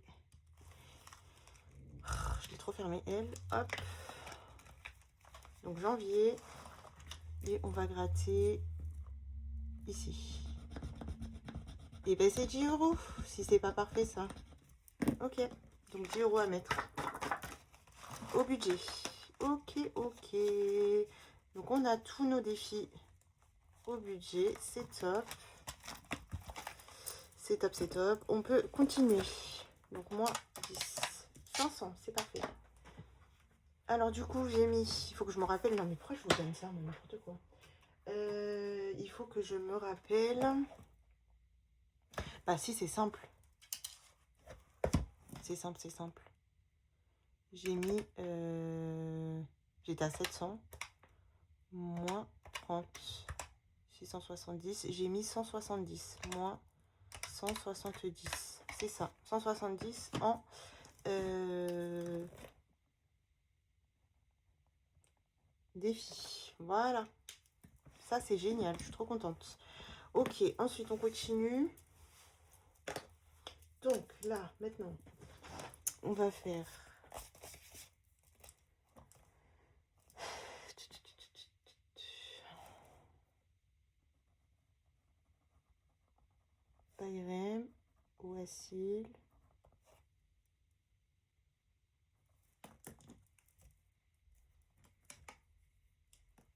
Speaker 1: Je l'ai trop fermé, elle. Hop. Donc, janvier. Et on va gratter ici. Et ben, c'est 10 €. Si c'est pas parfait, ça. Ok. Donc, 10 € à mettre au budget. Ok, ok. Donc, on a tous nos défis au budget. C'est top. C'est top, c'est top. On peut continuer. Donc, moi, 10. 500, c'est parfait. Alors, du coup, j'ai mis... Il faut que je me rappelle... Non, mais pourquoi je vous donne ça, n'importe quoi. Il faut que je me rappelle... Bah, si, c'est simple. C'est simple, c'est simple. J'ai mis... J'étais à 700. Moins 30. 670. J'ai mis 170. Moins 170. C'est ça. 170 en... défi. Voilà. Ça, c'est génial. Je suis trop contente. Ok. Ensuite, on continue. Donc, là, maintenant, on va faire... Bayrem, Ouassil.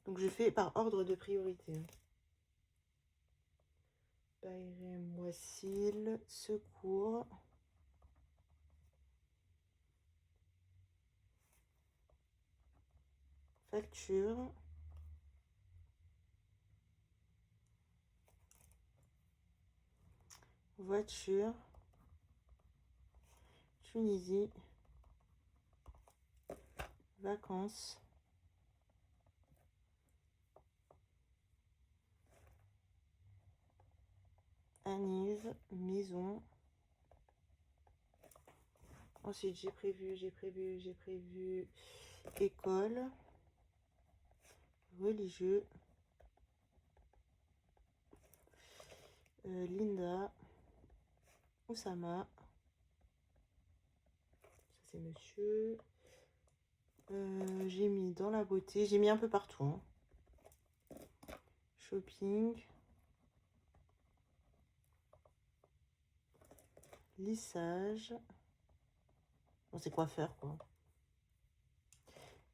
Speaker 1: Donc, je fais par ordre de priorité. Bayrem, Ouassil, Secours. Facture. Voiture. Tunisie. Vacances. Anniv, maison. Ensuite, j'ai prévu école, religieux, Linda, Oussama, ça c'est monsieur. J'ai mis dans la beauté, j'ai mis un peu partout. Hein. Shopping. Lissage. Bon, c'est coiffeur quoi.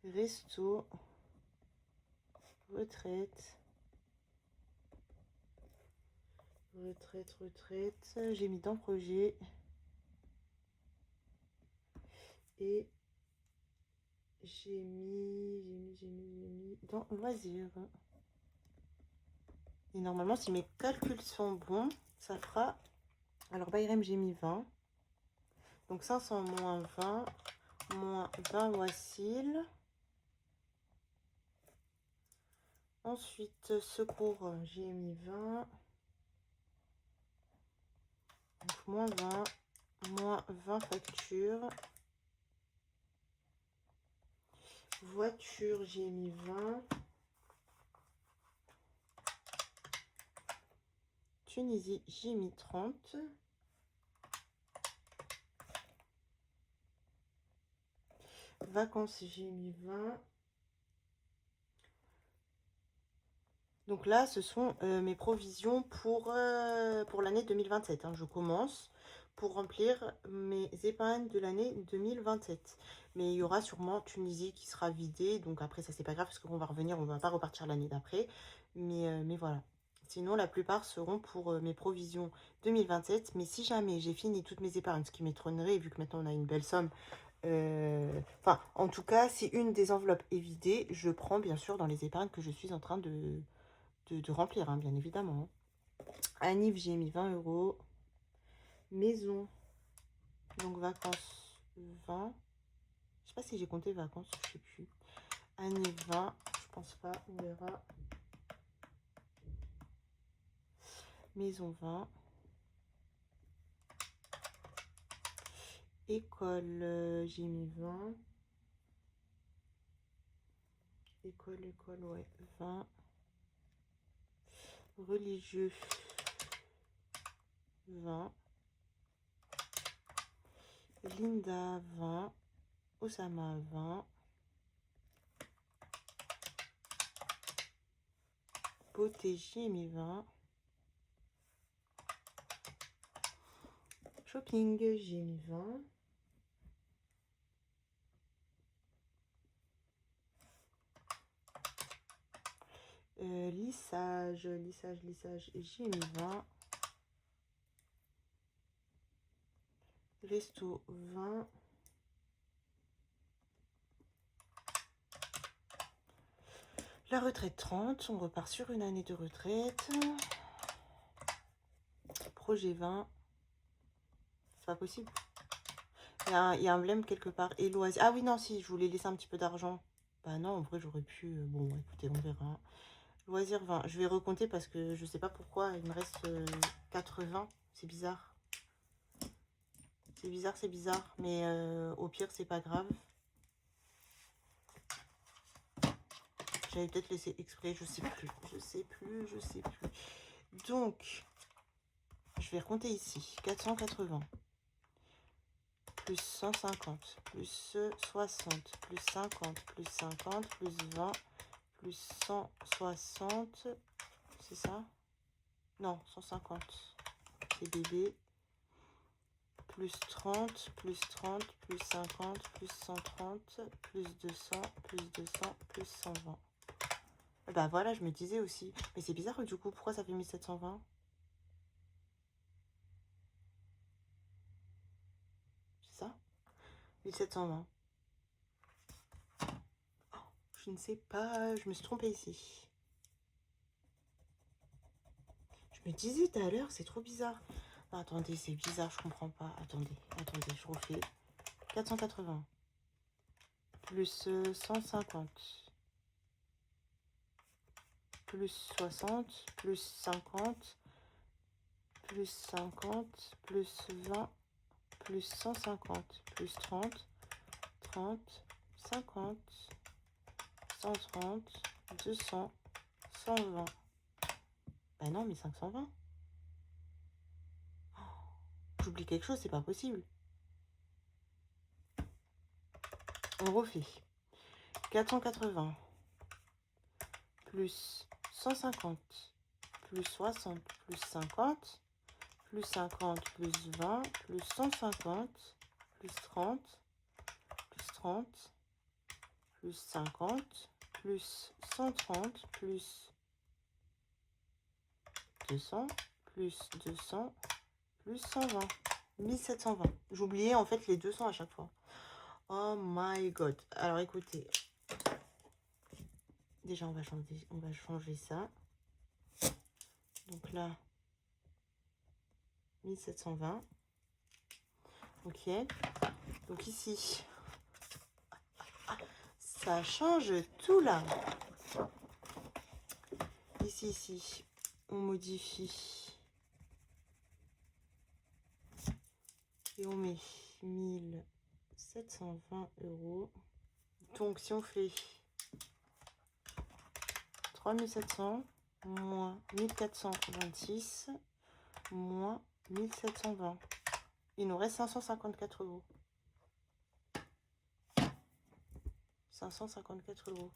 Speaker 1: Resto. Retraite. Retraite. J'ai mis dans projet. Et j'ai mis dans loisir. Et normalement, si mes calculs sont bons, ça fera... Alors, Bayrem, j'ai mis 20. Donc, 500 moins 20. Moins 20 Wassil. Ensuite, secours, j'ai mis 20. Donc, moins 20. Moins 20 factures. Voiture, j'ai mis 20. Tunisie, j'ai mis 30. Vacances, j'ai mis 20. Donc là, ce sont mes provisions pour l'année 2027. Hein. Je commence pour remplir mes épargnes de l'année 2027. Mais il y aura sûrement Tunisie qui sera vidée. Donc après, ça, c'est pas grave parce qu'on va revenir, on va pas repartir l'année d'après. Mais voilà. Sinon, la plupart seront pour mes provisions 2027. Mais si jamais j'ai fini toutes mes épargnes, ce qui m'étonnerait, vu que maintenant on a une belle somme. Enfin, en tout cas, si une des enveloppes est vidée, je prends bien sûr dans les épargnes que je suis en train de remplir, hein, bien évidemment. Anniv, j'ai mis 20 €. Maison, donc vacances 20. Je sais pas si j'ai compté vacances, je sais plus. Anniv 20, je pense pas, on verra. Maison 20. École, j'ai mis 20. École, ouais, 20. Religieux, 20. Linda, 20. Oussama, 20. Beauté, j'ai mis 20. Shopping, j'ai mis 20. Lissage, j'ai mis 20. Resto, 20. La retraite, 30. On repart sur une année de retraite. Projet 20. C'est pas possible. Il y a un blême quelque part. Et loisirs. Ah oui, non, si, je voulais laisser un petit peu d'argent. Bah non, en vrai, j'aurais pu... Bon, écoutez, on verra. Loisirs 20. Je vais recompter parce que je sais pas pourquoi. Il me reste 80. C'est bizarre. C'est bizarre. Mais au pire, c'est pas grave. J'avais peut-être laissé exprès. Je sais plus. Donc, je vais recompter ici. 480. Plus 150. Plus 60. Plus 50. Plus 50. Plus 20. Plus 160. C'est ça? Non, 150. C'est bébé. Plus 30, plus 30, plus 50, plus 130, plus 200, plus 200, plus 120. Bah voilà, je me disais aussi. Mais c'est bizarre du coup, pourquoi ça fait 1720? C'est ça? 1720. Oh, je ne sais pas, je me suis trompée ici. Je me disais tout à l'heure, c'est trop bizarre. Non, attendez, c'est bizarre, je comprends pas. Attendez, je refais. 480. Plus 150. Plus 60. Plus 50. Plus 50. Plus 20. Plus 150. Plus 30. 30. 50. 130. 200. 120. Bah non, mais 520. j'oublie quelque chose, c'est pas possible. On refait. 480 plus 150 plus 60 plus 50 plus 50 plus 20 plus 150 plus 30 plus 30 plus 50 plus 130 plus 200 plus 200 plus 120. 1720. J'oubliais en fait les 200 à chaque fois. Oh my god. Alors écoutez. Déjà on va changer ça. Donc là 1720. Ok. Donc ici ça change tout là. Ici on modifie et on met 1720 €. Donc si on fait 3700 moins 1426 moins 1720, il nous reste 554 €. 554 €.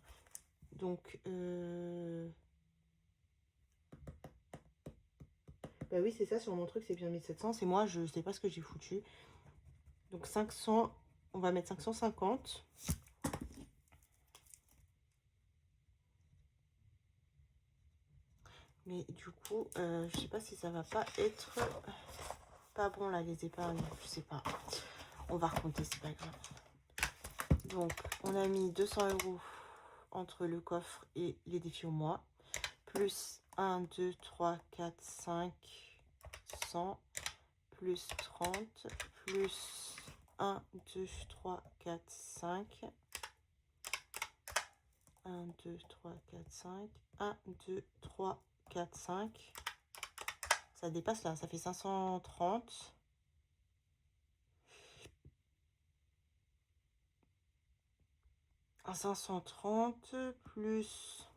Speaker 1: Donc bah oui, c'est ça, sur mon truc c'est bien 1700, c'est moi, je sais pas ce que j'ai foutu. Donc 500, on va mettre 550. Mais du coup, je sais pas si ça va pas être pas bon là, les épargnes, je sais pas. On va recompter, c'est pas grave. Donc, on a mis 200 € entre le coffre et les défis au mois. Plus 1, 2, 3, 4, 5, 100. Plus 30. Plus 1, 2, 3, 4, 5. 1, 2, 3, 4, 5. 1, 2, 3, 4, 5. Ça dépasse là, ça fait 530. 530 plus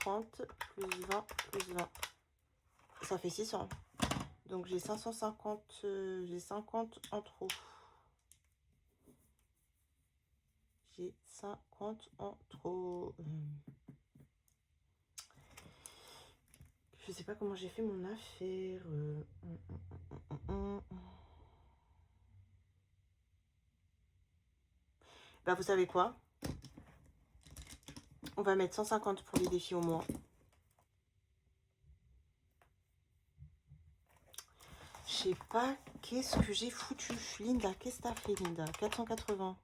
Speaker 1: 30 plus 20 plus 20. Ça fait 600. Donc j'ai 550, j'ai 50 en trop. J'ai 50 en trop. Je sais pas comment j'ai fait mon affaire. Bah vous savez quoi? On va mettre 150 pour les défis au mois. Je sais pas qu'est-ce que j'ai foutu. Linda, qu'est-ce que t'as fait, Linda? 480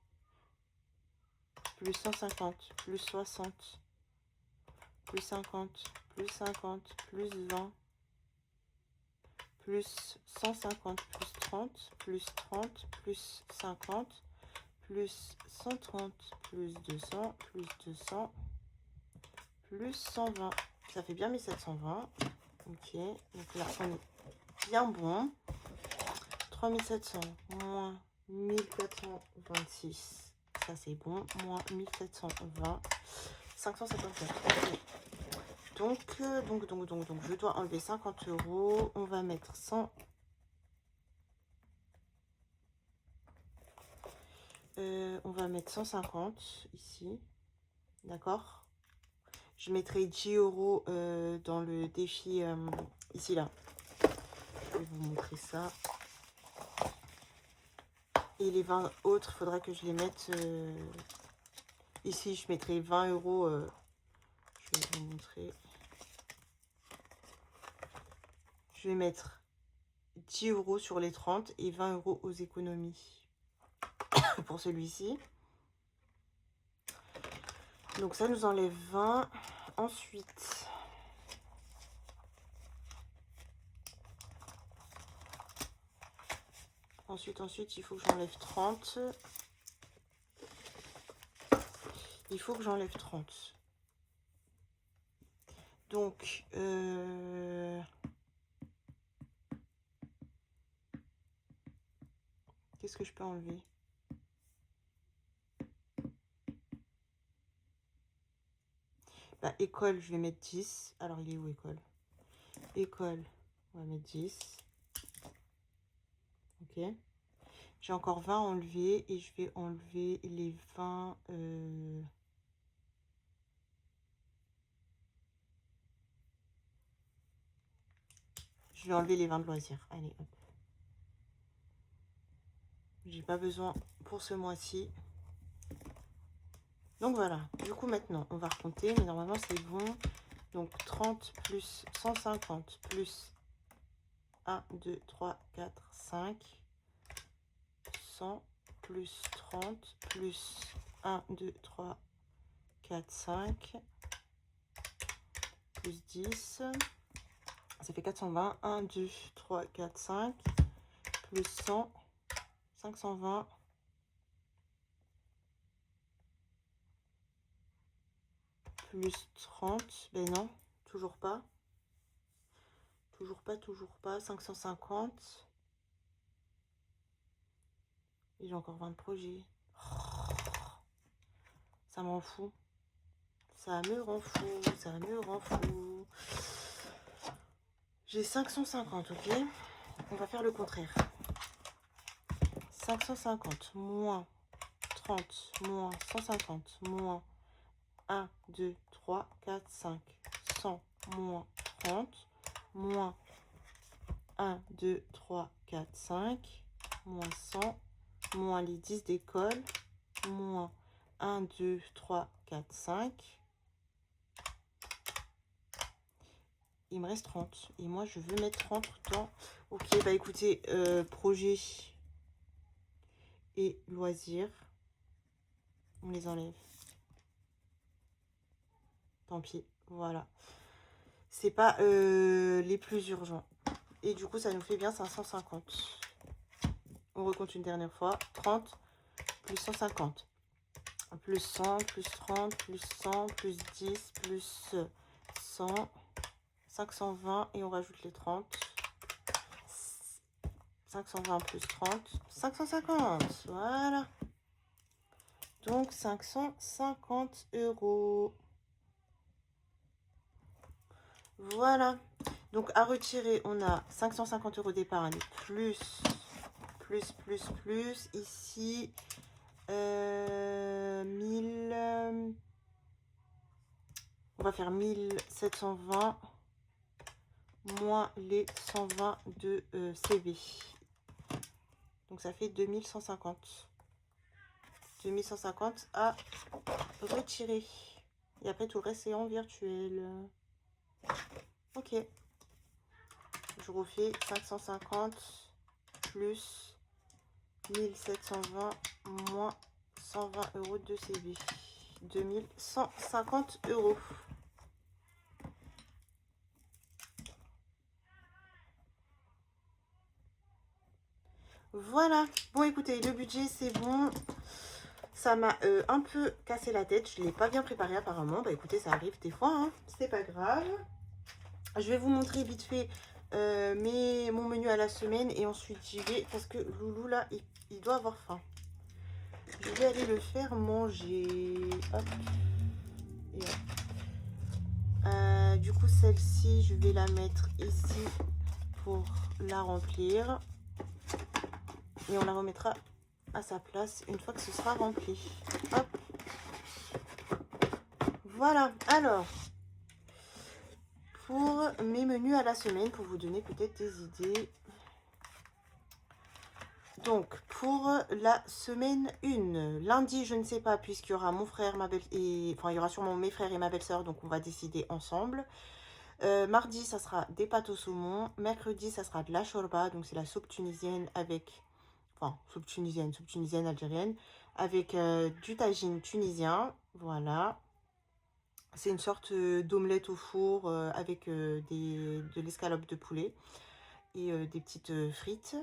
Speaker 1: plus 150 plus 60 plus 50 plus 50 plus 20 plus 150 plus 30 plus 30 plus 50 plus 130 plus 200 plus 200 plus 120. Ça fait bien 1720. Ok, donc là on est bien bon. 3700 moins 1426, ça c'est bon, moins 1720, 554. Okay. Donc, je dois enlever 50 €. On va mettre 100. On va mettre 150 ici. D'accord. Je mettrai 10 € dans le défi ici, là. Je vais vous montrer ça. Et les 20 autres, il faudra que je les mette ici. Je mettrai 20 €. Je vais vous montrer. Je vais mettre 10 € sur les 30 et 20 € aux économies pour celui-ci. Donc ça nous enlève 20. Ensuite, il faut que j'enlève 30. Il faut que j'enlève 30. Donc, qu'est-ce que je peux enlever? Bah, école, je vais mettre 10. Alors, il est où, école? École, on va mettre 10. Ok. J'ai encore 20 enlevés et je vais enlever les 20... Je vais enlever les 20 de loisirs. Allez, hop. J'ai pas besoin pour ce mois-ci. Donc voilà. Du coup, maintenant, on va recompter. Mais normalement, c'est bon. Donc 30 plus 150 plus 1, 2, 3, 4, 5. 100 plus 30 plus 1, 2, 3, 4, 5. Plus 10. Ça fait 420. 1, 2, 3, 4, 5. Plus 100. 520. Plus 30. Ben non, toujours pas. Toujours pas. 550. Et j'ai encore 20 projets. Ça m'en fout. Ça me rend fou. Ça me rend fou. J'ai 550, ok? On va faire le contraire. 550 moins 30 moins 150 moins 1, 2, 3, 4, 5. 100 moins 30 moins 1, 2, 3, 4, 5. Moins 100 moins les 10 d'école. Moins 1, 2, 3, 4, 5. Il me reste 30. Et moi, je veux mettre 30 dans... Ok, bah écoutez, projet et loisirs. On les enlève. Tant pis, voilà. C'est pas les plus urgents. Et du coup, ça nous fait bien 550. On recompte une dernière fois. 30 plus 150. Plus 100, plus 30, plus 100, plus 10, plus 100. 520 et on rajoute les 30. 520 plus 30. 550. Voilà. Donc 550 €. Voilà. Donc à retirer, on a 550 € d'épargne plus ici 1000. On va faire 1720 moins les 120 de CV. Donc ça fait 2150. 2150 à retirer. Et après tout le reste c'est en virtuel. Ok. Je refais 550 plus 1720 moins 120 € de CV. 2150 €. Voilà. Bon, écoutez, le budget, c'est bon. Ça m'a un peu cassé la tête. Je ne l'ai pas bien préparé apparemment. Bah écoutez, ça arrive des fois. Hein. C'est pas grave. Je vais vous montrer vite fait mon menu à la semaine. Et ensuite, j'y vais. Parce que Loulou, là, il doit avoir faim. Je vais aller le faire manger. Hop. Et hop. Du coup, celle-ci, je vais la mettre ici pour la remplir. Et on la remettra à sa place une fois que ce sera rempli. Hop. Voilà. Alors, pour mes menus à la semaine, pour vous donner peut-être des idées. Donc, pour la semaine 1, lundi, je ne sais pas, puisqu'il y aura mon frère, ma belle et enfin, il y aura sûrement mes frères et ma belle-sœur, donc on va décider ensemble. Mardi, ça sera des pâtes au saumon. Mercredi, ça sera de la shorba, donc c'est la soupe tunisienne avec, enfin, soupe tunisienne algérienne, avec du tagine tunisien, voilà. C'est une sorte d'omelette au four avec de l'escalope de poulet et des petites frites.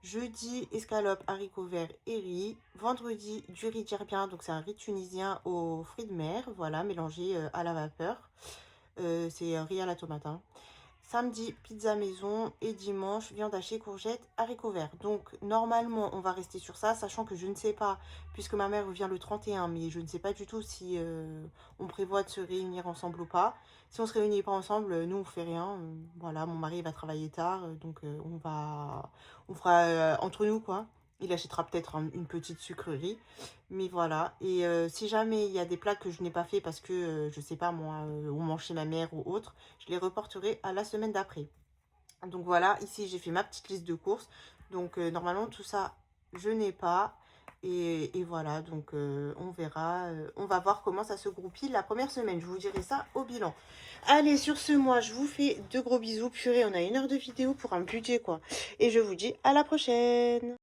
Speaker 1: Jeudi, escalope, haricots verts et riz. Vendredi, du riz djerbia, donc c'est un riz tunisien aux fruits de mer, voilà, mélangé à la vapeur. C'est riz à la tomate. Hein. Samedi, pizza maison. Et dimanche, viande hachée, courgettes, haricots verts. Donc, normalement, on va rester sur ça, sachant que je ne sais pas, puisque ma mère revient le 31, mais je ne sais pas du tout si on prévoit de se réunir ensemble ou pas. Si on se réunit pas ensemble, nous, on fait rien. Voilà, mon mari va travailler tard, donc on fera entre nous, quoi. Il achètera peut-être une petite sucrerie. Mais voilà. Et si jamais il y a des plats que je n'ai pas fait parce que, je sais pas moi, on mange chez ma mère ou autre, je les reporterai à la semaine d'après. Donc voilà, ici j'ai fait ma petite liste de courses. Donc normalement tout ça, je n'ai pas. Et voilà, donc on verra. On va voir comment ça se groupille la première semaine. Je vous dirai ça au bilan. Allez, sur ce, moi, je vous fais de gros bisous. Purée, on a 1 heure de vidéo pour un budget, quoi. Et je vous dis à la prochaine.